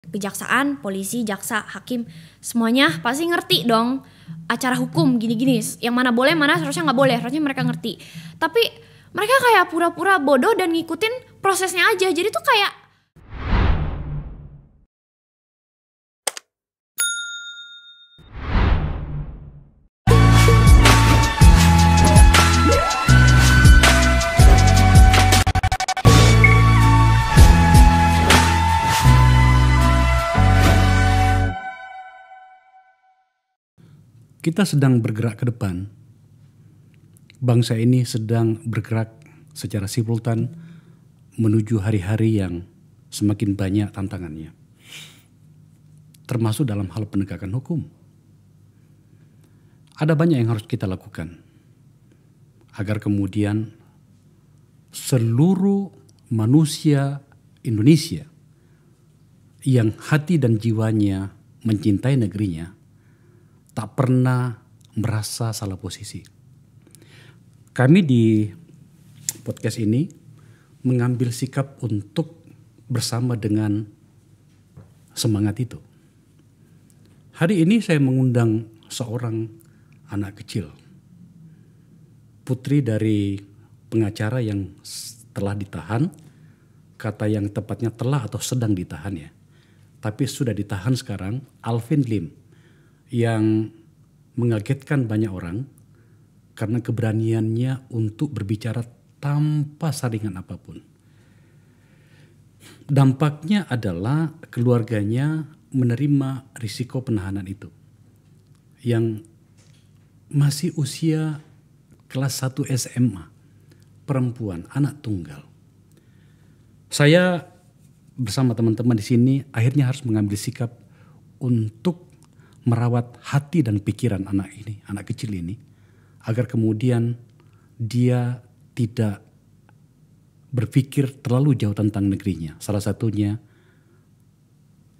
Kejaksaan, polisi, jaksa, hakim, semuanya pasti ngerti dong acara hukum gini-gini. Yang mana boleh, mana seharusnya nggak boleh. Harusnya mereka ngerti. Tapi mereka kayak pura-pura bodoh dan ngikutin prosesnya aja. Jadi tuh kayak kita sedang bergerak ke depan. Bangsa ini sedang bergerak secara simultan menuju hari-hari yang semakin banyak tantangannya. Termasuk dalam hal penegakan hukum. Ada banyak yang harus kita lakukan agar kemudian seluruh manusia Indonesia yang hati dan jiwanya mencintai negerinya tak pernah merasa salah posisi. Kami di podcast ini mengambil sikap untuk bersama dengan semangat itu. Hari ini saya mengundang seorang anak kecil, putri dari pengacara yang telah ditahan, kata yang tepatnya telah atau sedang ditahan ya, tapi sudah ditahan sekarang, Alvin Lim, yang mengagetkan banyak orang karena keberaniannya untuk berbicara tanpa saringan apapun. Dampaknya adalah keluarganya menerima risiko penahanan itu. Yang masih usia kelas 1 SMA, perempuan, anak tunggal. Saya bersama teman-teman di sini akhirnya harus mengambil sikap untuk merawat hati dan pikiran anak ini, anak kecil ini, agar kemudian dia tidak berpikir terlalu jauh tentang negerinya. Salah satunya,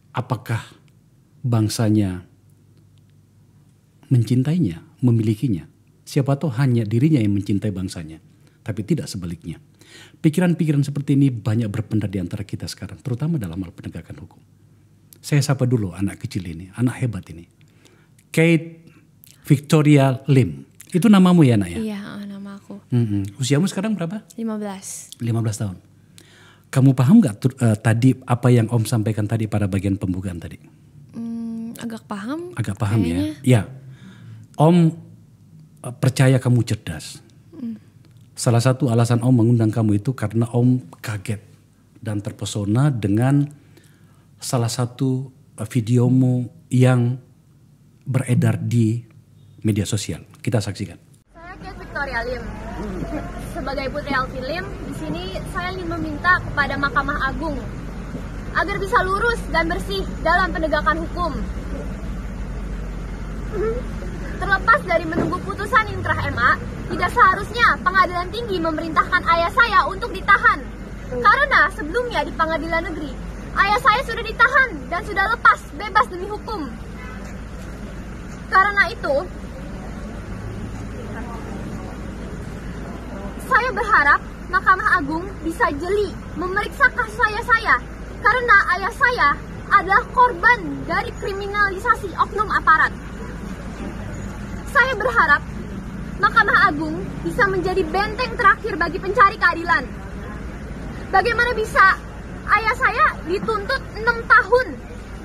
apakah bangsanya mencintainya, memilikinya. Siapa tahu hanya dirinya yang mencintai bangsanya, tapi tidak sebaliknya. Pikiran-pikiran seperti ini banyak berpendar di antara kita sekarang, terutama dalam hal penegakan hukum. Saya sapa dulu anak kecil ini, anak hebat ini. Kate Victoria Lim. Itu namamu ya, nak ya? Iya, nama aku. Usiamu sekarang berapa? 15 tahun. Kamu paham gak tadi apa yang Om sampaikan tadi pada bagian pembukaan tadi? Agak paham. Agak paham kayaknya. Ya. Om percaya kamu cerdas. Salah satu alasan Om mengundang kamu itu karena Om kaget dan terpesona dengan salah satu videomu yang beredar di media sosial. Kita saksikan. Saya Kate Victoria Lim. Sebagai putri Alvin Lim, di sini saya ingin meminta kepada Mahkamah Agung agar bisa lurus dan bersih dalam penegakan hukum. Terlepas dari menunggu putusan inkrah MA, tidak seharusnya Pengadilan Tinggi memerintahkan ayah saya untuk ditahan. Karena sebelumnya di Pengadilan Negeri, ayah saya sudah ditahan dan sudah lepas bebas demi hukum. Karena itu, saya berharap Mahkamah Agung bisa jeli memeriksa kasus ayah saya. Karena ayah saya adalah korban dari kriminalisasi oknum aparat. Saya berharap Mahkamah Agung bisa menjadi benteng terakhir bagi pencari keadilan. Bagaimana bisa ayah saya dituntut 6 tahun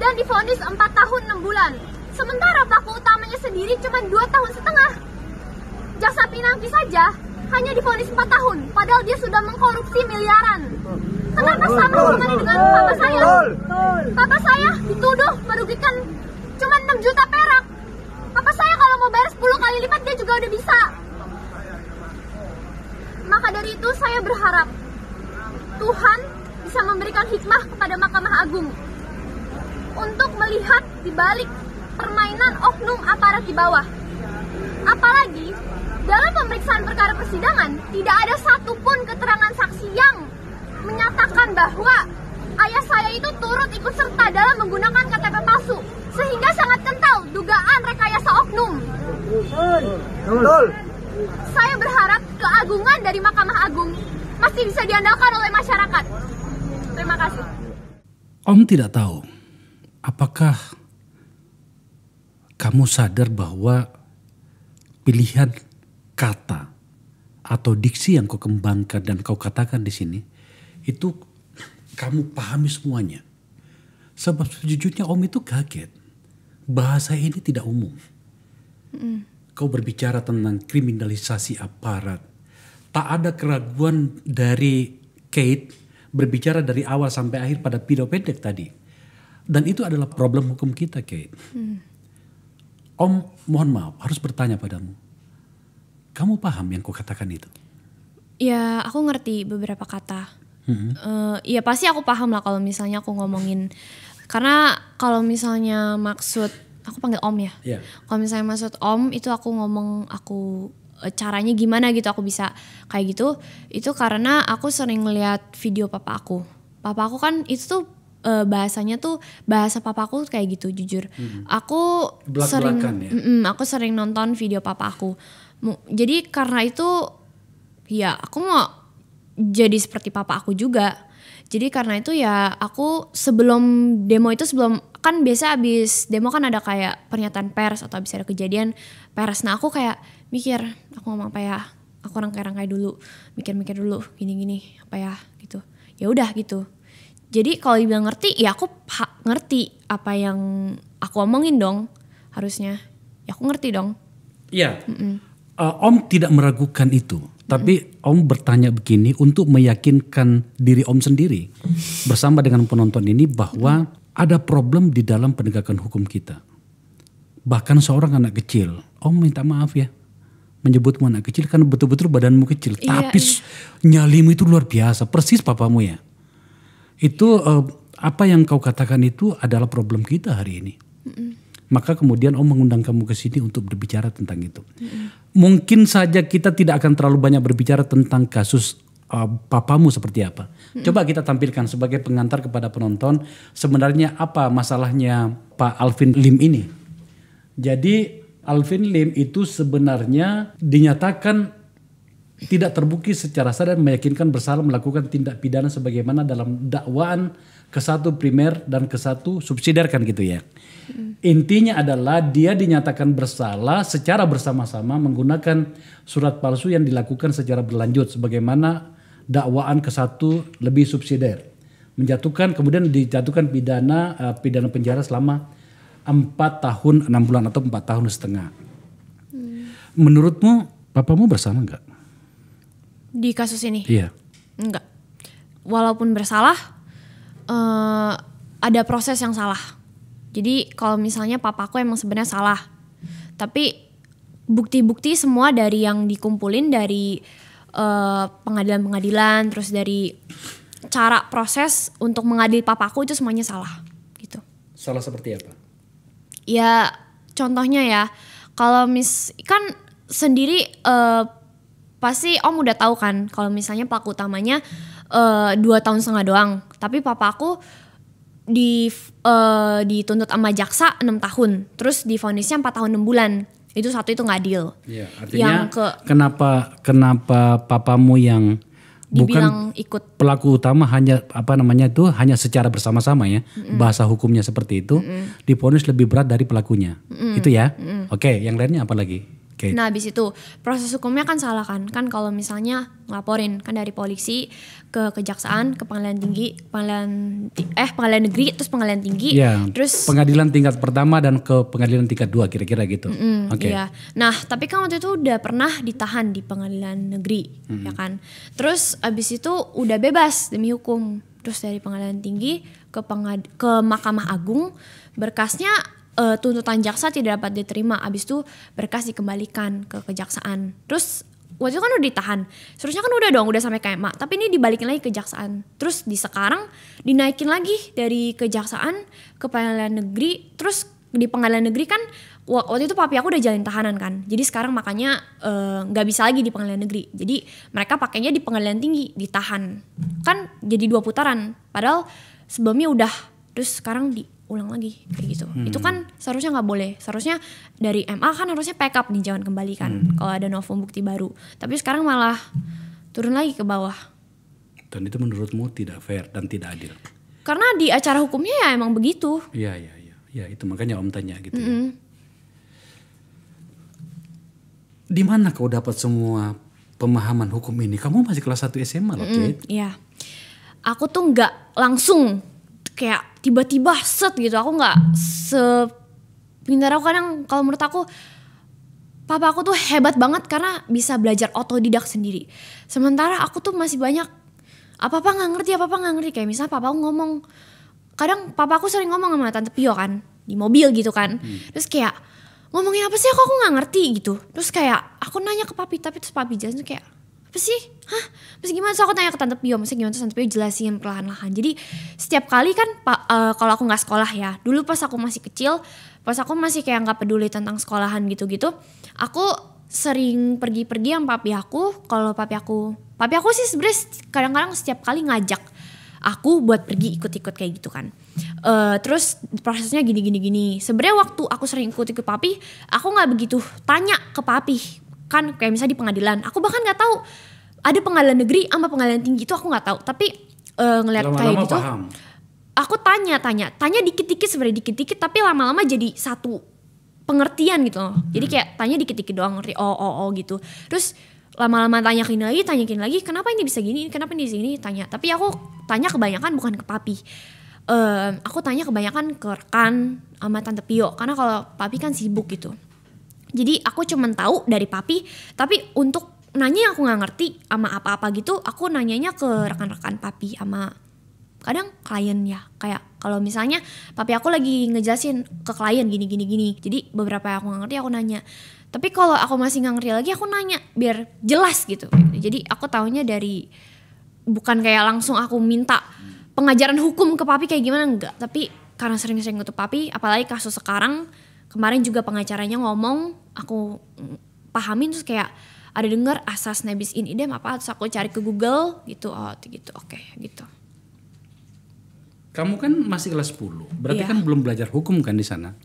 dan divonis 4 tahun 6 bulan. Sementara pelaku utamanya sendiri cuma 2 tahun setengah. Jaksa Pinangki saja hanya divonis 4 tahun, padahal dia sudah mengkorupsi miliaran. Kenapa sama hubungannya dengan papa saya? Papa saya dituduh merugikan cuma 6 juta perak. Papa saya kalau mau bayar 10 kali lipat dia juga udah bisa. Maka dari itu saya berharap Tuhan bisa memberikan hikmah kepada Mahkamah Agung untuk melihat di balik permainan oknum aparat di bawah. Apalagi dalam pemeriksaan perkara persidangan tidak ada satupun keterangan saksi yang menyatakan bahwa ayah saya itu turut ikut serta dalam menggunakan KTP palsu, sehingga sangat kental dugaan rekayasa oknum. Saya berharap keagungan dari Mahkamah Agung masih bisa diandalkan oleh masyarakat. Terima kasih. Om tidak tahu apakah kamu sadar bahwa pilihan kata atau diksi yang kau kembangkan dan kau katakan di sini itu kamu pahami semuanya? Sebab sejujurnya Om itu kaget. Bahasa ini tidak umum. Kau berbicara tentang kriminalisasi aparat. Tak ada keraguan dari Kate berbicara dari awal sampai akhir pada pidato pendek tadi. Dan itu adalah problem hukum kita, Kate. Om mohon maaf harus bertanya padamu. Kamu paham yang kau katakan itu? Ya aku ngerti beberapa kata. Ya pasti aku paham lah kalau misalnya aku ngomongin. Karena kalau misalnya maksud, aku panggil Om ya. Yeah. Kalau misalnya maksud Om itu aku ngomong caranya gimana gitu aku bisa kayak gitu. Itu karena aku sering ngeliat video papa aku. Papa aku kan itu tuh bahasanya tuh bahasa papa aku kayak gitu jujur. Aku sering ya? Aku sering nonton video papa aku. Jadi karena itu ya aku mau jadi seperti papa aku juga. Jadi karena itu ya aku sebelum demo itu kan biasa abis demo kan ada kayak pernyataan pers atau abis ada kejadian pers. Nah aku kayak mikir aku ngomong apa ya, aku rangkai-rangkai dulu, mikir-mikir dulu gini-gini apa ya gitu. Ya udah gitu. Jadi kalau dibilang ngerti ya aku ngerti apa yang aku omongin dong harusnya. Ya aku ngerti dong. Iya. Om tidak meragukan itu. Tapi Om bertanya begini untuk meyakinkan diri Om sendiri bersama dengan penonton ini bahwa ada problem di dalam penegakan hukum kita. Bahkan seorang anak kecil, Om minta maaf ya menyebutmu anak kecil karena betul-betul badanmu kecil. Iya, Tapi nyalimu itu luar biasa, persis papamu ya. Itu apa yang kau katakan itu adalah problem kita hari ini. Maka kemudian Om mengundang kamu ke sini untuk berbicara tentang itu. Mungkin saja kita tidak akan terlalu banyak berbicara tentang kasus papamu seperti apa. Coba kita tampilkan sebagai pengantar kepada penonton sebenarnya apa masalahnya Pak Alvin Lim ini. Jadi Alvin Lim itu sebenarnya dinyatakan tidak terbukti secara sah dan meyakinkan bersalah melakukan tindak pidana sebagaimana dalam dakwaan ke-1 primer dan ke-1 subsidiar kan gitu ya. Intinya adalah dia dinyatakan bersalah secara bersama-sama menggunakan surat palsu yang dilakukan secara berlanjut sebagaimana dakwaan ke-1 lebih subsidiar. Kemudian dijatuhkan pidana penjara selama 4 tahun 6 bulan atau 4 tahun setengah. Menurutmu papamu bersalah enggak? Di kasus ini? Iya. Enggak. Walaupun bersalah ada proses yang salah. Jadi kalau misalnya papaku emang sebenarnya salah, tapi bukti-bukti semua dari yang dikumpulin dari pengadilan-pengadilan, terus dari cara proses untuk mengadili papaku itu semuanya salah gitu. Salah seperti apa? Ya contohnya ya, kalau kan sendiri pasti Om udah tahu kan kalau misalnya pelaku utamanya 2,5 tahun doang, tapi papaku dituntut sama jaksa 6 tahun, terus divonisnya 4 tahun 6 bulan. Itu itu nggak adil. Ya, artinya kenapa papamu yang bukan ikut pelaku utama hanya hanya secara bersama-sama ya, bahasa hukumnya seperti itu, divonis lebih berat dari pelakunya. Itu ya. Oke, yang lainnya apa lagi? Okay. Nah habis itu proses hukumnya kan salah kan kalau misalnya ngelaporin kan dari polisi ke kejaksaan, ke pengadilan tinggi, pengadilan negeri, terus pengadilan tinggi, terus pengadilan tingkat pertama dan ke pengadilan tingkat 2 kira-kira gitu. Oke. Iya. Nah tapi kan waktu itu udah pernah ditahan di pengadilan negeri, ya kan. Terus abis itu udah bebas demi hukum. Terus dari pengadilan tinggi ke Mahkamah Agung, berkasnya tuntutan jaksa tidak dapat diterima, abis itu berkas dikembalikan ke kejaksaan. Terus waktu itu kan udah ditahan, seharusnya kan udah sampai KMA, tapi ini dibalikin lagi ke kejaksaan. Terus sekarang dinaikin lagi dari kejaksaan ke pengadilan negeri. Terus di pengadilan negeri kan waktu itu papi aku udah jalin tahanan kan, jadi sekarang makanya nggak bisa lagi di pengadilan negeri. Jadi mereka pakainya di pengadilan tinggi, ditahan kan, jadi 2 putaran. Padahal sebelumnya udah, terus sekarang ulang lagi kayak gitu. Itu kan seharusnya nggak boleh. Seharusnya dari MA kan harusnya backup nih, jangan kembali kan kalau ada novum bukti baru. Tapi sekarang malah turun lagi ke bawah. Dan itu menurutmu tidak fair dan tidak adil? Karena di acara hukumnya ya emang begitu. Iya. Ya itu makanya Om tanya gitu ya. Di mana kau dapat semua pemahaman hukum ini? Kamu masih kelas 1 SMA loh, Kate. Iya. Aku tuh nggak langsung kayak tiba-tiba set gitu. Aku nggak sepintar aku. Kadang kalau menurut aku papa aku tuh hebat banget karena bisa belajar otodidak sendiri. Sementara aku tuh masih banyak apa-apa nggak ngerti. Kayak misalnya papa aku ngomong, kadang papa aku sering ngomong sama Tante Pio kan di mobil gitu kan. Terus kayak ngomongin apa sih aku nggak ngerti gitu. Terus kayak aku nanya ke papi, tapi terus papi jelasin kayak apa sih? Terus gimana? Terus aku tanya ke Tante Pio, maksudnya gimana? Terus Tante Pio jelasin perlahan-lahan. Jadi setiap kali kan kalau aku nggak sekolah ya, dulu pas aku masih kecil, pas aku masih kayak nggak peduli tentang sekolahan gitu-gitu, aku sering pergi-pergi sama papi aku. Kalau papi aku sih sebenarnya kadang-kadang setiap kali ngajak aku buat pergi ikut-ikut kayak gitu kan. Terus prosesnya gini. Sebenarnya waktu aku sering ikut-ikut papi, aku nggak begitu tanya ke papi. Kan kayak misalnya di pengadilan, aku bahkan nggak tahu ada pengadilan negeri sama pengadilan tinggi itu aku nggak tahu. Tapi ngeliat kayak gitu, paham. aku tanya dikit-dikit sebenarnya dikit-dikit, tapi lama-lama jadi satu pengertian gitu loh. Jadi kayak tanya dikit-dikit doang ngerti oh gitu. Terus lama-lama tanyakin lagi, kenapa ini bisa gini, kenapa ini bisa gini, tanya. Tapi aku tanya kebanyakan bukan ke papi. Aku tanya kebanyakan ke rekan sama Tante Pio, karena kalau papi kan sibuk gitu. Jadi aku cuman tahu dari papi, tapi untuk nanya aku nggak ngerti sama apa-apa gitu, aku nanyanya ke rekan-rekan papi sama kadang klien ya. Kayak kalau misalnya papi aku lagi ngejelasin ke klien gini. Jadi beberapa yang aku nggak ngerti aku nanya. Tapi kalau aku masih nggak ngerti lagi aku nanya biar jelas gitu. Jadi aku taunya dari bukan kayak langsung aku minta pengajaran hukum ke papi kayak gimana, enggak. Tapi karena sering-sering ngutuk papi, apalagi kasus sekarang, kemarin juga pengacaranya ngomong, aku pahamin terus kayak ada dengar asas nebis in idem apa, terus aku cari ke Google gitu, oke, gitu. Kamu kan masih kelas 10, berarti Iya. kan belum belajar hukum kan di sana?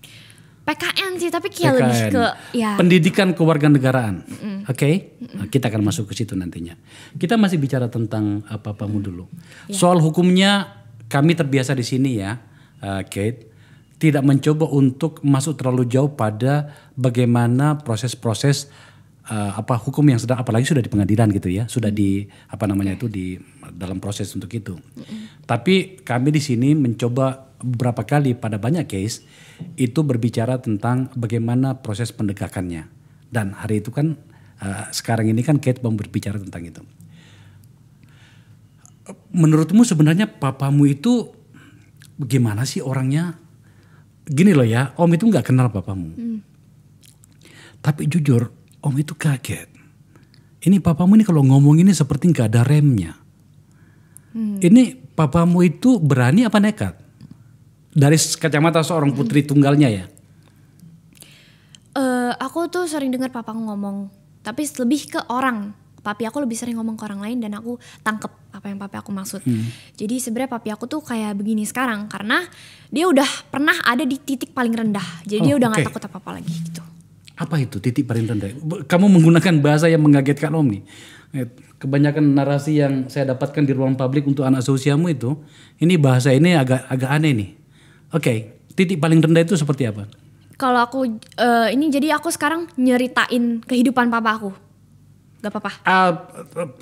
PKN sih, tapi kayak lebih ke ya. Pendidikan kewarganegaraan. Oke? Nah, kita akan masuk ke situ nantinya. Kita masih bicara tentang papamu dulu. Soal hukumnya kami terbiasa di sini ya, Kate, tidak mencoba untuk masuk terlalu jauh pada bagaimana proses-proses hukum yang sedang, apalagi sudah di pengadilan gitu ya, sudah di itu di dalam proses untuk itu. Tapi kami di sini mencoba beberapa kali pada banyak case itu berbicara tentang bagaimana proses pendegakannya. Dan hari itu kan sekarang ini kan Kate mau berbicara tentang itu. Menurutmu sebenarnya papamu itu gimana sih orangnya? Gini loh ya, Om itu nggak kenal papamu. Tapi jujur, Om itu kaget. Ini papamu ini kalau ngomong ini seperti nggak ada remnya. Ini papamu itu berani apa nekat? Dari kacamata seorang putri tunggalnya ya? Aku tuh sering dengar papa ngomong, tapi lebih ke orang. Papi aku lebih sering ngomong ke orang lain dan aku tangkep apa yang papi aku maksud. Jadi sebenarnya papi aku tuh kayak begini sekarang karena dia udah pernah ada di titik paling rendah. Jadi dia udah gak takut apa-apa lagi gitu. Apa itu titik paling rendah? Kamu menggunakan bahasa yang mengagetkan Om nih. Kebanyakan narasi yang saya dapatkan di ruang publik untuk anak seusiamu itu, ini bahasa ini agak aneh nih. Oke, titik paling rendah itu seperti apa? Kalau aku jadi aku sekarang nyeritain kehidupan papa aku. Gak apa-apa.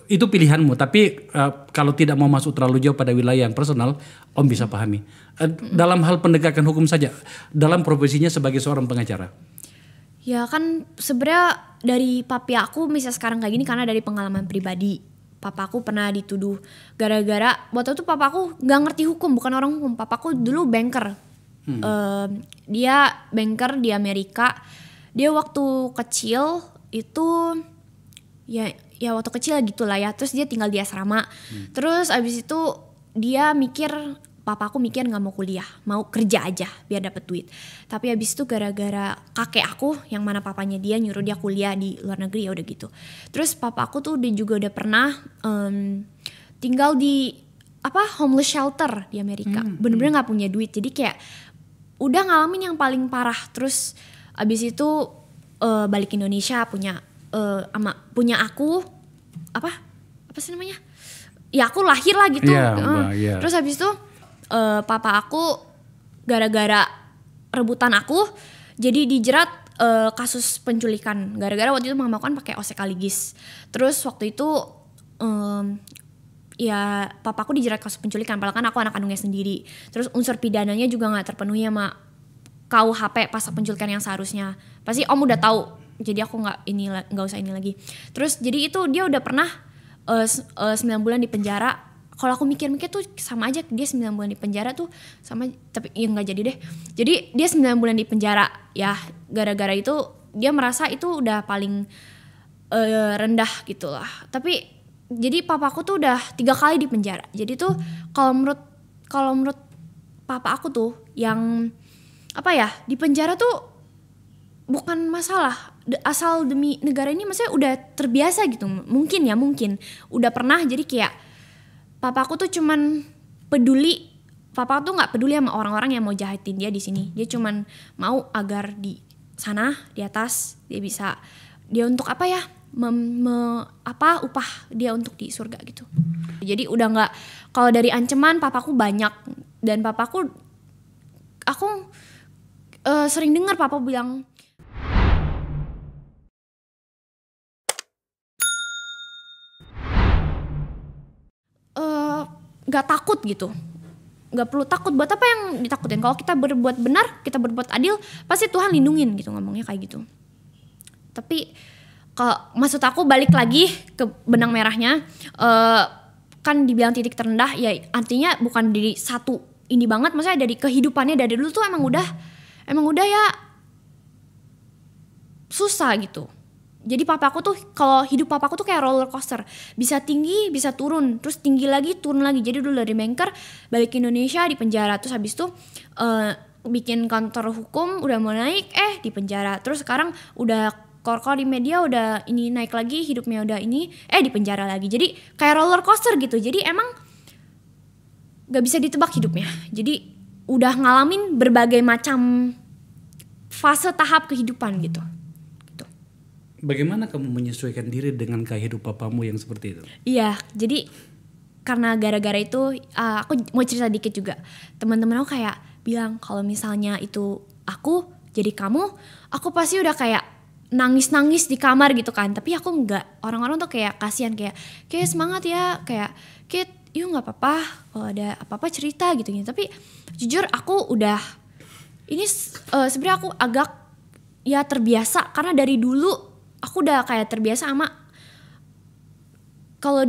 Itu pilihanmu, tapi kalau tidak mau masuk terlalu jauh pada wilayah yang personal, Om bisa pahami. Dalam hal penegakan hukum saja, dalam profesinya sebagai seorang pengacara. Ya kan sebenarnya dari papi aku bisa sekarang kayak gini karena dari pengalaman pribadi. Papaku pernah dituduh gara-gara waktu itu papaku nggak ngerti hukum, bukan orang hukum. Papaku dulu banker. Dia banker di Amerika. Dia waktu kecil itu ya waktu kecil gitulah ya. Terus dia tinggal di asrama. Terus abis itu dia mikir, papaku mikir nggak mau kuliah, mau kerja aja biar dapet duit. Tapi abis itu gara-gara kakek aku yang mana papanya dia nyuruh dia kuliah di luar negeri, ya udah gitu. Terus papaku tuh dia juga udah pernah tinggal di homeless shelter di Amerika. Bener-bener nggak punya duit, jadi kayak udah ngalamin yang paling parah. Terus abis itu balik Indonesia punya aku apa sih namanya? Ya aku lahir lah gitu. Yeah. Terus habis itu papa aku gara-gara rebutan aku jadi dijerat kasus penculikan gara-gara waktu itu mama aku kan pakai OC Kaligis. Terus waktu itu ya papaku dijerat kasus penculikan padahal kan aku anak kandungnya sendiri. Terus unsur pidananya juga nggak terpenuhi sama KUHP pasal penculikan yang seharusnya. Pasti Om udah tahu. Jadi aku nggak usah ini lagi. Terus jadi itu dia udah pernah 9 bulan di penjara. Kalau aku mikir-mikir tuh sama aja, dia 9 bulan di penjara tuh sama, tapi ya nggak jadi deh. Jadi dia 9 bulan di penjara ya gara-gara itu dia merasa itu udah paling rendah gitu lah. Tapi jadi papaku tuh udah 3 kali di penjara. Jadi tuh kalau menurut papa aku tuh yang apa ya, di penjara tuh bukan masalah, asal demi negara ini maksudnya udah terbiasa gitu. Mungkin udah pernah, jadi kayak papa aku tuh cuman peduli, papa tuh nggak peduli sama orang-orang yang mau jahatin dia di sini. Dia cuman mau agar di sana di atas dia untuk apa ya, upah dia untuk di surga gitu. Jadi udah nggak, kalau dari ancaman papaku banyak, dan papaku aku sering dengar papa bilang gak takut gitu, gak perlu takut. Buat apa yang ditakutin? Kalau kita berbuat benar, kita berbuat adil, pasti Tuhan lindungin gitu, ngomongnya kayak gitu. Tapi kalau maksud aku balik lagi ke benang merahnya, kan dibilang titik terendah ya, artinya bukan dari satu ini banget, maksudnya dari kehidupannya dari dulu tuh emang udah ya susah gitu. Jadi papaku tuh, kalau hidup papaku tuh kayak roller coaster, bisa tinggi bisa turun, terus tinggi lagi turun lagi. Jadi dulu dari banker balik ke Indonesia di penjara, terus habis itu bikin kantor hukum udah mau naik di penjara, terus sekarang udah kor-kor di media udah ini naik lagi, hidupnya udah ini di penjara lagi. Jadi kayak roller coaster gitu. Jadi emang gak bisa ditebak hidupnya. Jadi udah ngalamin berbagai macam fase tahap kehidupan gitu. Bagaimana kamu menyesuaikan diri dengan gaya hidup papamu yang seperti itu? Iya, jadi karena gara-gara itu aku mau cerita dikit juga. Teman-teman aku kayak bilang kalau misalnya itu aku jadi kamu, aku pasti udah kayak nangis-nangis di kamar gitu kan. Tapi aku enggak. Orang-orang tuh kayak kasihan, kayak semangat ya, kayak Kit, yuk nggak apa-apa, kalau ada apa-apa cerita gitu. Tapi jujur aku udah ini sebenarnya aku agak ya terbiasa, karena dari dulu aku udah kayak terbiasa sama kalau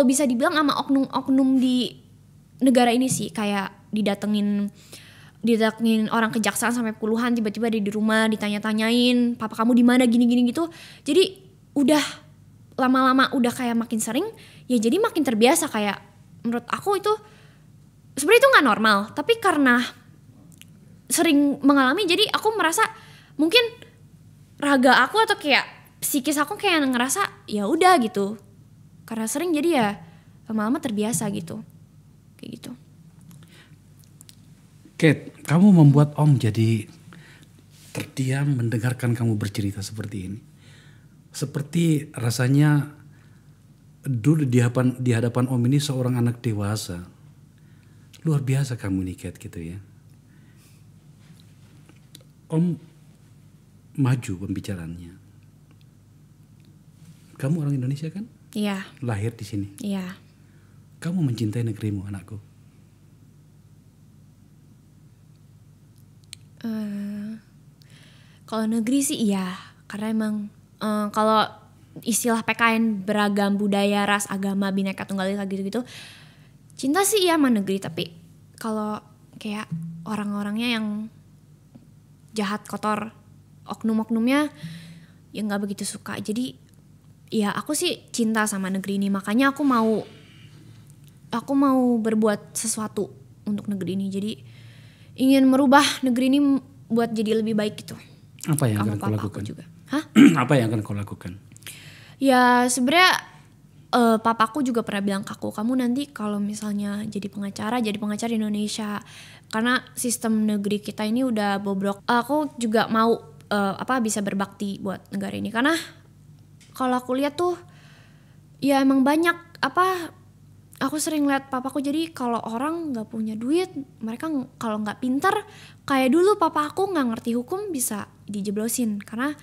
bisa dibilang sama oknum-oknum di negara ini sih, kayak didatengin orang kejaksaan sampai puluhan, tiba-tiba di rumah ditanya-tanyain papa kamu di mana gini-gini gitu. Jadi udah lama-lama udah kayak makin sering ya, jadi makin terbiasa. Kayak menurut aku itu sebenarnya itu nggak normal, tapi karena sering mengalami jadi aku merasa mungkin raga aku atau kayak psikis aku kayak ngerasa ya udah gitu, karena sering jadi ya lama-lama terbiasa gitu, kayak gitu. Kate, kamu membuat Om jadi terdiam mendengarkan kamu bercerita seperti ini. Seperti rasanya dulu di hadapan Om ini seorang anak dewasa. Luar biasa kamu nih Kate gitu ya. Om maju pembicaraannya. Kamu orang Indonesia kan? Iya. Lahir di sini. Iya. Kamu mencintai negerimu, anakku? Kalau negeri sih iya, karena emang kalau istilah PKN beragam budaya, ras, agama, bineka tunggal ika gitu-gitu, cinta sih iya sama negeri. Tapi kalau kayak orang-orangnya yang jahat, kotor, oknum-oknumnya ya nggak begitu suka. Jadi ya aku sih cinta sama negeri ini, makanya aku mau berbuat sesuatu untuk negeri ini. Jadi ingin merubah negeri ini buat jadi lebih baik gitu. Apa yang akan kau lakukan? Juga. Hah? Apa yang akan kau lakukan? Ya sebenarnya papaku juga pernah bilang ke aku, kamu nanti kalau misalnya jadi pengacara di Indonesia, karena sistem negeri kita ini udah bobrok. Aku juga mau bisa berbakti buat negara ini, karena kalau aku lihat tuh ya emang banyak aku sering lihat papaku, jadi kalau orang nggak punya duit, mereka kalau nggak pintar, kayak dulu papa aku nggak ngerti hukum bisa dijeblosin karena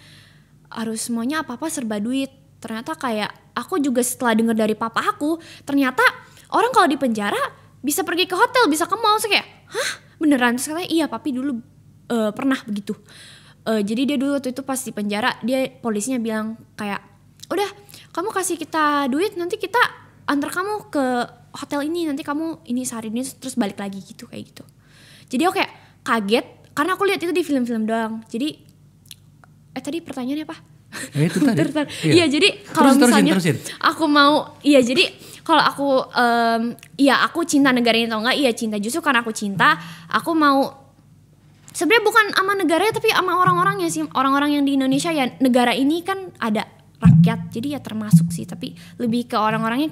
harus semuanya apa-apa serba duit. Ternyata kayak aku juga setelah dengar dari papa aku, ternyata orang kalau di penjara bisa pergi ke hotel, bisa ke mall. So kayak, hah beneran? Terus katanya iya papi dulu pernah begitu. Jadi dia dulu waktu itu pas di penjara, dia polisinya bilang kayak, udah kamu kasih kita duit, nanti kita antar kamu ke hotel ini, nanti kamu ini sehari ini terus balik lagi gitu, kayak gitu. Jadi aku kayak kaget karena aku lihat itu di film-film doang. Jadi tadi pertanyaannya apa? Itu tadi. Iya, jadi kalau misalnya terusin. aku mau, iya jadi kalau aku iya aku cinta negara ini atau enggak? Iya cinta, justru karena aku cinta, aku mau sebenarnya bukan sama negaranya tapi sama orang-orangnya sih. Orang-orang yang di Indonesia ya, negara ini kan ada rakyat, jadi ya termasuk sih, tapi lebih ke orang-orangnya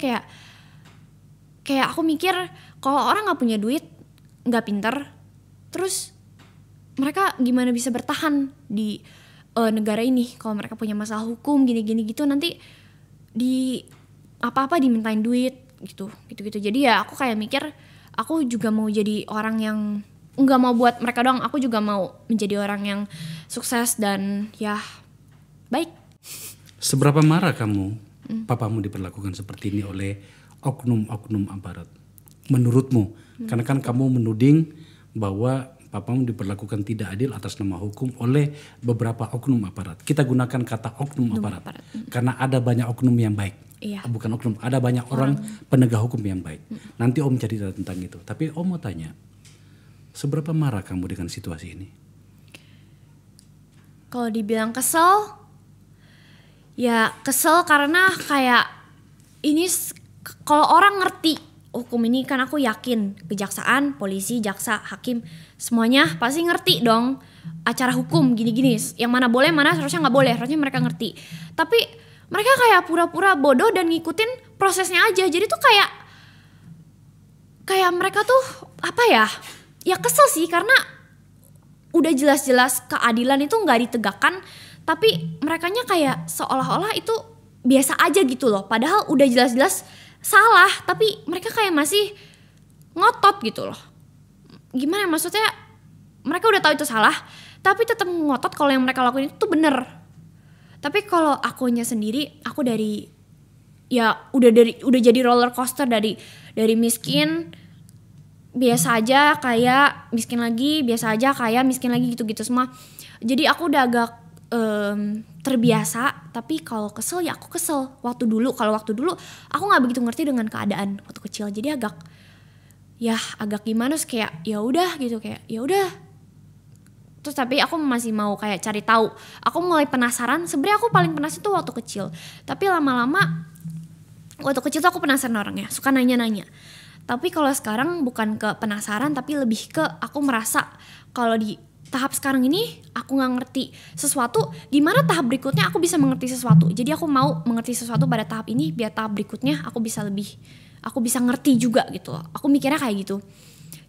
kayak aku mikir kalau orang nggak punya duit, nggak pintar, terus mereka gimana bisa bertahan di negara ini kalau mereka punya masalah hukum gini-gini gitu, nanti di apa-apa dimintain duit gitu. Jadi ya aku kayak mikir aku juga mau jadi orang yang nggak mau buat mereka doang, aku juga mau menjadi orang yang sukses dan ya baik. Seberapa marah kamu papamu diperlakukan seperti ini oleh oknum-oknum aparat menurutmu? Karena kan kamu menuding bahwa papamu diperlakukan tidak adil atas nama hukum oleh beberapa oknum aparat. Kita gunakan kata oknum aparat. Karena ada banyak oknum yang baik. Iya. Bukan oknum, ada banyak orang penegak hukum yang baik. Nanti Om cerita tentang itu. Tapi Om mau tanya, seberapa marah kamu dengan situasi ini? Kalau dibilang kesel, ya kesel karena kayak ini kalau orang ngerti hukum ini kan aku yakin kejaksaan, polisi, jaksa, hakim semuanya pasti ngerti dong acara hukum gini-gini. Yang mana boleh, mana seharusnya nggak boleh, harusnya mereka ngerti. Tapi mereka kayak pura-pura bodoh dan ngikutin prosesnya aja. Jadi tuh kayak mereka tuh apa ya? Ya kesel sih karena udah jelas-jelas keadilan itu nggak ditegakkan, tapi merekanya kayak seolah-olah itu biasa aja gitu loh. Padahal udah jelas-jelas salah, tapi mereka kayak masih ngotot gitu loh. Gimana maksudnya? Mereka udah tahu itu salah, tapi tetap ngotot kalau yang mereka lakuin itu tuh bener. Tapi kalau akunya sendiri, aku dari ya udah jadi roller coaster dari miskin biasa aja kayak miskin lagi, biasa aja kayak miskin lagi gitu-gitu semua. Jadi aku udah agak terbiasa, tapi kalau kesel ya aku kesel. Waktu dulu aku nggak begitu ngerti dengan keadaan waktu kecil, jadi agak gimana sih, kayak ya udah gitu, kayak ya udah. Terus tapi aku masih mau kayak cari tahu. Aku mulai penasaran. Sebenarnya aku paling penasaran tuh waktu kecil, tapi lama-lama waktu kecil tuh aku penasaran orangnya, suka nanya-nanya. Tapi kalau sekarang bukan ke penasaran, tapi lebih ke aku merasa kalau di tahap sekarang ini aku nggak ngerti sesuatu, gimana tahap berikutnya aku bisa mengerti sesuatu. Jadi aku mau mengerti sesuatu pada tahap ini biar tahap berikutnya aku bisa ngerti juga gitu. Aku mikirnya kayak gitu.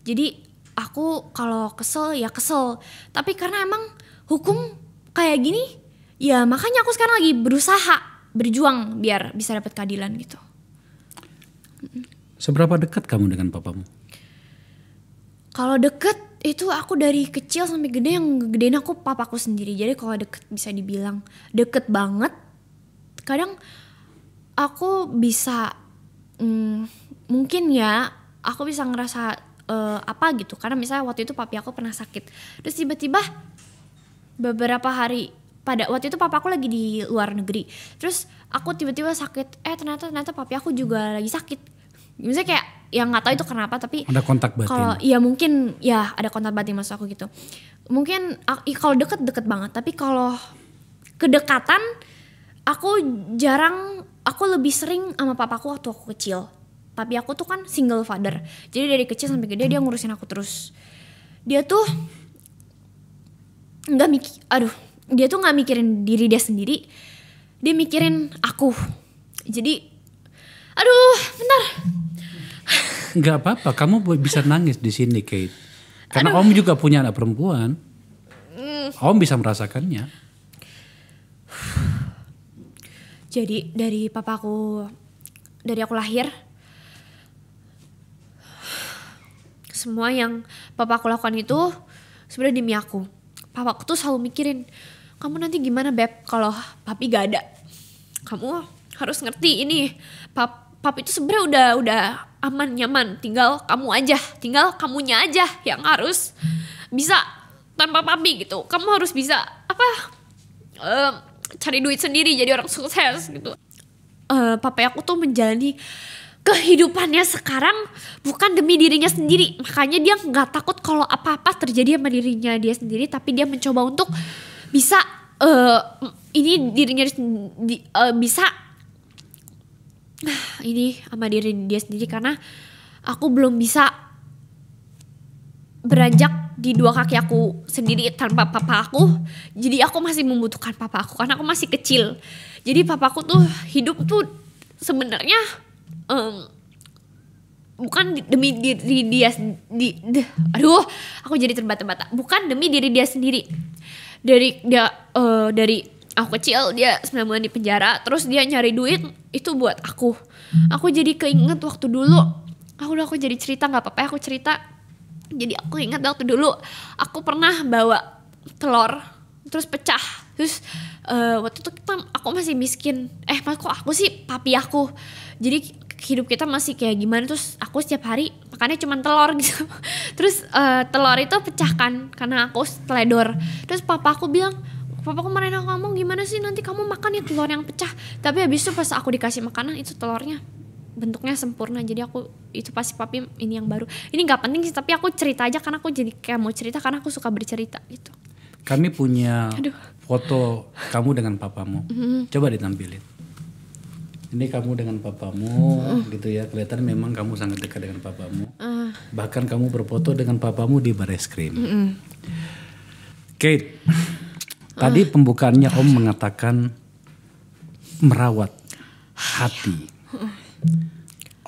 Jadi aku kalau kesel ya kesel, tapi karena emang hukum kayak gini ya makanya aku sekarang lagi berusaha berjuang biar bisa dapat keadilan gitu. Seberapa dekat kamu dengan papamu? Kalau deket itu aku dari kecil sampai gede, yang gedein aku papaku sendiri. Jadi kalau deket bisa dibilang deket banget. Kadang aku bisa mungkin ya aku bisa ngerasa apa gitu, karena misalnya waktu itu papi aku pernah sakit, terus tiba-tiba beberapa hari waktu itu papa aku lagi di luar negeri, terus aku tiba-tiba sakit, ternyata papi aku juga lagi sakit. Misalnya kayak yang nggak tahu itu kenapa, tapi ada kontak batin. Kalau ya mungkin ya ada kontak batin maksud aku gitu. Mungkin kalau deket banget, tapi kalau kedekatan aku lebih sering sama papaku waktu aku kecil. Papi aku tuh kan single father, jadi dari kecil sampai gede dia ngurusin aku terus. Dia tuh nggak mikirin diri dia sendiri, dia mikirin aku. Jadi bentar. Nggak apa-apa, kamu bisa nangis di sini, Kate. Karena Om juga punya anak perempuan. Om bisa merasakannya. Jadi dari aku lahir, semua yang papa aku lakukan itu sebenarnya demi aku. Papa aku tuh selalu mikirin, kamu nanti gimana Beb kalau papi gak ada. Kamu harus ngerti ini, papi itu sebenarnya udah aman nyaman, tinggal kamunya aja yang harus bisa tanpa papi gitu. Kamu harus bisa cari duit sendiri jadi orang sukses gitu. Papi aku tuh menjalani kehidupannya sekarang bukan demi dirinya sendiri. Makanya dia gak takut kalau apa-apa terjadi sama dirinya dia sendiri, tapi dia mencoba untuk bisa ini dirinya bisa ini sama diri dia sendiri, karena aku belum bisa beranjak di dua kaki aku sendiri tanpa papa aku. Jadi aku masih membutuhkan papa aku karena aku masih kecil. Jadi papa aku tuh hidup tuh sebenarnya bukan demi diri dia aku jadi terbata-bata. Bukan demi diri dia sendiri. Dari aku kecil dia 9 bulan di penjara, terus dia nyari duit itu buat aku. Aku jadi keinget waktu dulu. Aku jadi cerita, nggak apa-apa aku cerita. Jadi aku ingat waktu dulu aku pernah bawa telur terus pecah. Terus waktu itu aku masih miskin. Kok aku sih papi aku. Jadi hidup kita masih kayak gimana, terus aku setiap hari makannya cuma telur gitu. Terus telur itu pecahkan karena aku teledor. Terus papaku kemarin aku ngomong, gimana sih nanti kamu makan ya telur yang pecah. Tapi habis itu pas aku dikasih makanan itu telurnya bentuknya sempurna. Jadi aku itu pasti papi ini yang baru. Ini gak penting sih, tapi aku cerita aja karena aku jadi kayak mau cerita karena aku suka bercerita gitu. Kami punya foto kamu dengan papamu. Coba ditampilin. Ini kamu dengan papamu gitu ya. Kelihatan memang kamu sangat dekat dengan papamu. Bahkan kamu berfoto dengan papamu di Bareskrim. Kate, tadi pembukaannya Om mengatakan merawat hati.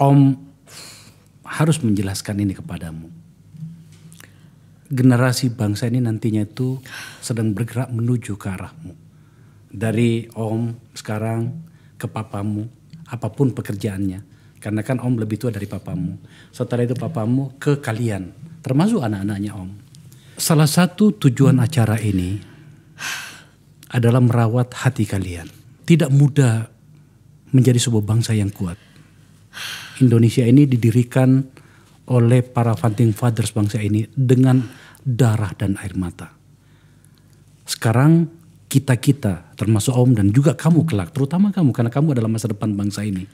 Om harus menjelaskan ini kepadamu. Generasi bangsa ini nantinya itu sedang bergerak menuju ke arahmu. Dari Om sekarang ke papamu, apapun pekerjaannya. Karena kan Om lebih tua dari papamu. Setelah itu papamu ke kalian, termasuk anak-anaknya Om. Salah satu tujuan acara ini adalah merawat hati kalian. Tidak mudah menjadi sebuah bangsa yang kuat. Indonesia ini didirikan oleh para founding fathers bangsa ini dengan darah dan air mata. Sekarang kita termasuk Om dan juga kamu kelak, terutama kamu karena kamu adalah masa depan bangsa ini,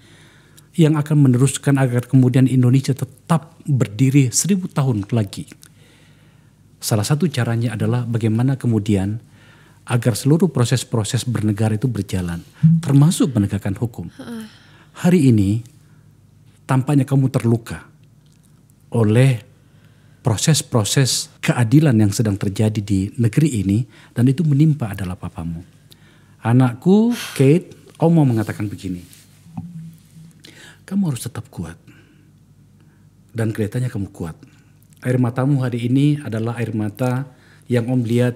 yang akan meneruskan agar kemudian Indonesia tetap berdiri 1000 tahun lagi. Salah satu caranya adalah bagaimana kemudian agar seluruh proses-proses bernegara itu berjalan, termasuk penegakan hukum. Hari ini tampaknya kamu terluka oleh proses-proses keadilan yang sedang terjadi di negeri ini, dan itu menimpa adalah papamu. Anakku, Kate, Om mau mengatakan begini. Kamu harus tetap kuat. Dan kelihatannya kamu kuat. Air matamu hari ini adalah air mata yang Om lihat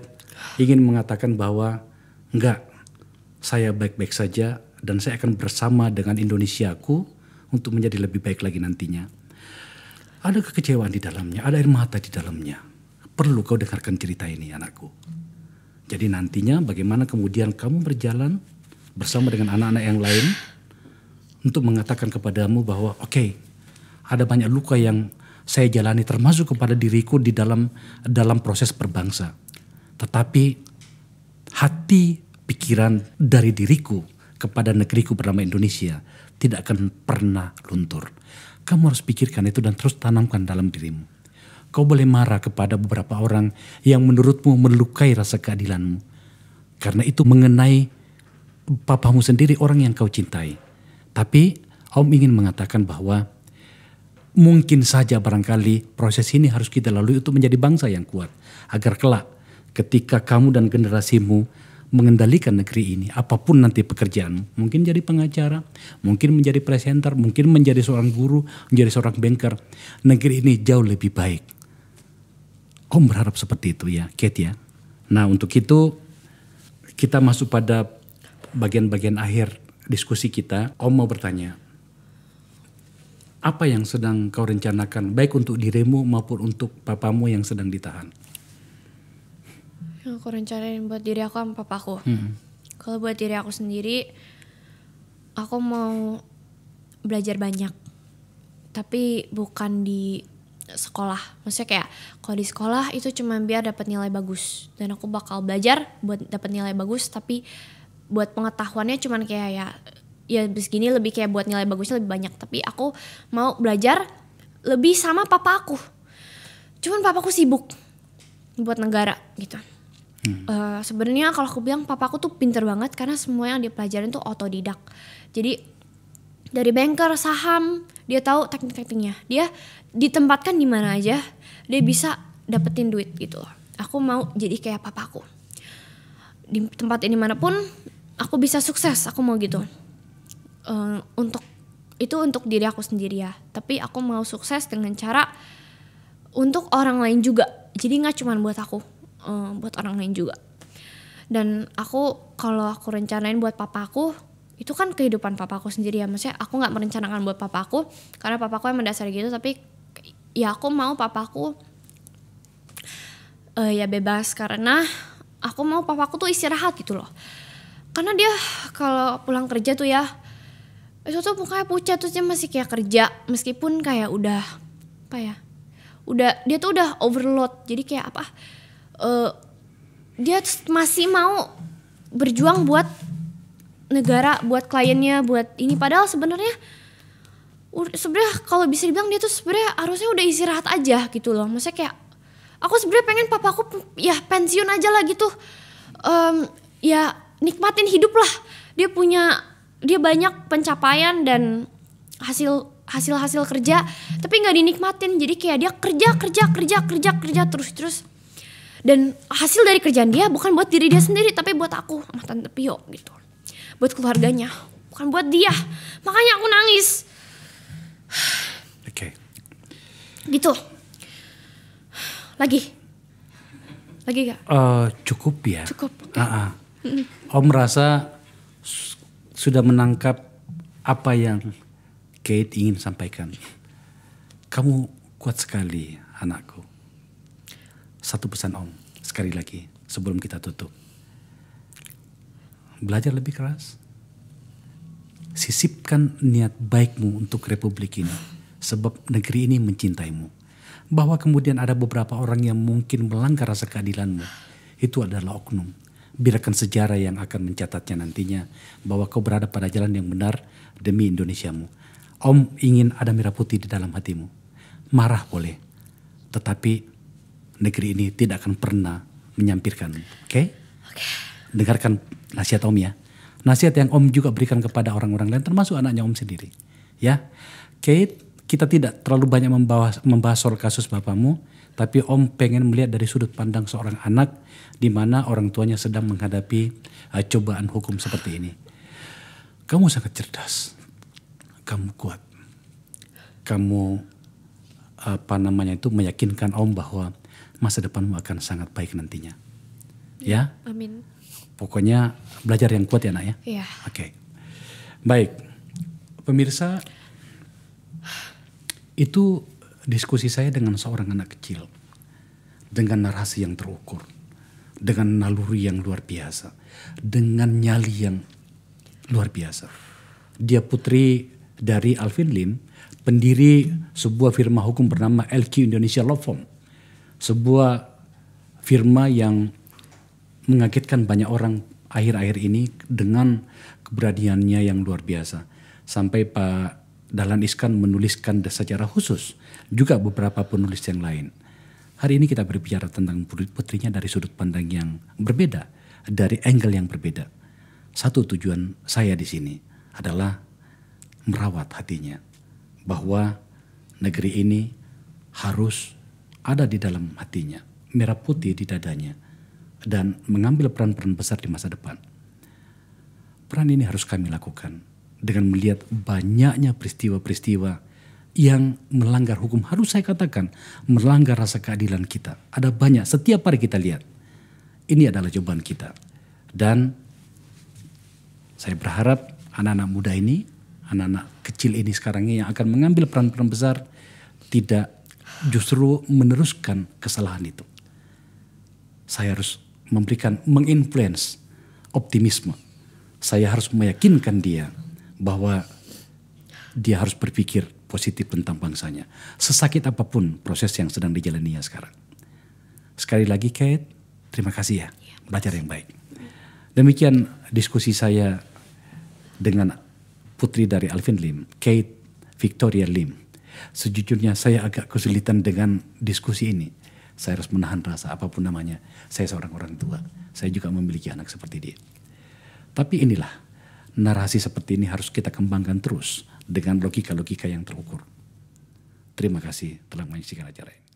ingin mengatakan bahwa enggak, saya baik-baik saja dan saya akan bersama dengan Indonesiaku untuk menjadi lebih baik lagi nantinya. Ada kekecewaan di dalamnya, ada air mata di dalamnya. Perlu kau dengarkan cerita ini anakku. Jadi nantinya bagaimana kemudian kamu berjalan bersama dengan anak-anak yang lain untuk mengatakan kepadamu bahwa oke, ada banyak luka yang saya jalani termasuk kepada diriku di dalam proses berbangsa. Tetapi hati pikiran dari diriku kepada negeriku bernama Indonesia tidak akan pernah luntur. Kamu harus pikirkan itu dan terus tanamkan dalam dirimu. Kau boleh marah kepada beberapa orang yang menurutmu melukai rasa keadilanmu. Karena itu mengenai papamu sendiri, orang yang kau cintai. Tapi Om ingin mengatakan bahwa mungkin saja barangkali proses ini harus kita lalui untuk menjadi bangsa yang kuat. Agar kelak ketika kamu dan generasimu mengendalikan negeri ini, apapun nanti pekerjaanmu, mungkin jadi pengacara, mungkin menjadi presenter, mungkin menjadi seorang guru, menjadi seorang banker, negeri ini jauh lebih baik. Om berharap seperti itu ya, Kate ya. Nah untuk itu kita masuk pada bagian-bagian akhir diskusi kita. Om mau bertanya, Apa yang sedang kau rencanakan, baik untuk dirimu maupun untuk papamu yang sedang ditahan? Yang aku rencanain buat diri aku sama papaku. Kalau buat diri aku sendiri, aku mau belajar banyak. Tapi bukan di sekolah. Maksudnya kayak kalau di sekolah itu cuma biar dapat nilai bagus. Dan aku bakal belajar buat dapat nilai bagus, tapi buat pengetahuannya cuman kayak ya segini, lebih kayak buat nilai bagusnya lebih banyak. Tapi aku mau belajar lebih sama papa aku. Cuman papaku sibuk buat negara gitu. Sebenarnya kalau aku bilang papaku tuh pinter banget karena semua yang dia pelajarin tuh otodidak. Jadi dari banker, saham, dia tahu teknik-tekniknya. Dia ditempatkan di mana aja, dia bisa dapetin duit gitu loh. Aku mau jadi kayak papaku. Di tempat ini manapun aku bisa sukses, aku mau gitu. Untuk diri aku sendiri ya. Tapi aku mau sukses dengan cara untuk orang lain juga. Jadi nggak cuma buat aku, buat orang lain juga. Dan kalau aku rencanain buat papaku, itu kan kehidupan papaku sendiri ya. Maksudnya aku nggak merencanakan buat papaku karena papaku emang dasar gitu. Tapi ya aku mau papaku ya bebas, karena aku mau papaku tuh istirahat gitu loh. Karena dia kalau pulang kerja tuh ya, itu tuh mukanya pucat, terus dia masih kayak kerja meskipun kayak udah dia tuh udah overload. Jadi kayak dia masih mau berjuang buat negara, buat kliennya, buat ini. Padahal sebenarnya kalau bisa dibilang dia tuh sebenarnya harusnya udah istirahat aja gitu loh. Maksudnya kayak aku sebenarnya pengen papaku ya pensiun aja lah gitu. Ya nikmatin hidup lah. Dia banyak pencapaian dan hasil kerja, tapi nggak dinikmatin. Jadi kayak dia kerja terus. Dan hasil dari kerjaan dia bukan buat diri dia sendiri, tapi buat aku sama Tante Pio gitu. Buat keluarganya, bukan buat dia. Makanya aku nangis. Oke. Gitu. Lagi gak? Cukup ya. Cukup. Okay. Om merasa sudah menangkap apa yang Kate ingin sampaikan. Kamu kuat sekali, anakku. Satu pesan Om, sekali lagi sebelum kita tutup. Belajar lebih keras. Sisipkan niat baikmu untuk Republik ini. Sebab negeri ini mencintaimu. Bahwa kemudian ada beberapa orang yang mungkin melanggar rasa keadilanmu. Itu adalah oknum. Biarkan sejarah yang akan mencatatnya nantinya bahwa kau berada pada jalan yang benar demi Indonesiamu. Om ingin ada merah putih di dalam hatimu. Marah boleh, tetapi negeri ini tidak akan pernah menyampirkan. Oke? Dengarkan nasihat Om ya. Nasihat yang Om juga berikan kepada orang-orang lain, termasuk anaknya Om sendiri. Ya, Kate, kita tidak terlalu banyak membahas soal kasus bapamu, tapi Om pengen melihat dari sudut pandang seorang anak di mana orang tuanya sedang menghadapi cobaan hukum seperti ini. Kamu sangat cerdas, kamu kuat, kamu meyakinkan Om bahwa masa depanmu akan sangat baik nantinya. Ya? Amin. Pokoknya belajar yang kuat ya nak ya. Iya. Oke. Baik, pemirsa, itu diskusi saya dengan seorang anak kecil. Dengan narasi yang terukur. Dengan naluri yang luar biasa. Dengan nyali yang luar biasa. Dia putri dari Alvin Lim, pendiri sebuah firma hukum bernama LQ Indonesia Law Firm. Sebuah firma yang mengagetkan banyak orang akhir-akhir ini dengan keberaniannya yang luar biasa. Sampai Pak Dahlan Iskan menuliskan secara khusus juga beberapa penulis yang lain. Hari ini kita berbicara tentang putrinya dari sudut pandang yang berbeda, dari angle yang berbeda. Satu tujuan saya di sini adalah merawat hatinya, bahwa negeri ini harus ada di dalam hatinya, merah putih di dadanya, dan mengambil peran-peran besar di masa depan. Peran ini harus kami lakukan dengan melihat banyaknya peristiwa-peristiwa yang melanggar hukum. Harus saya katakan melanggar rasa keadilan kita. Ada banyak, setiap hari kita lihat. Ini adalah jawaban kita. Dan saya berharap anak-anak muda ini, anak-anak kecil ini sekarang ini yang akan mengambil peran-peran besar tidak justru meneruskan kesalahan itu. Saya harus menginfluence optimisme. Saya harus meyakinkan dia bahwa dia harus berpikir positif tentang bangsanya. Sesakit apapun proses yang sedang dijalaninya sekarang. Sekali lagi Kate, terima kasih ya. Belajar yang baik. Demikian diskusi saya dengan putri dari Alvin Lim, Kate Victoria Lim. Sejujurnya saya agak kesulitan dengan diskusi ini. Saya harus menahan rasa apapun namanya. Saya seorang orang tua. Saya juga memiliki anak seperti dia. Tapi inilah, narasi seperti ini harus kita kembangkan terus dengan logika-logika yang terukur. Terima kasih telah menyaksikan acara ini.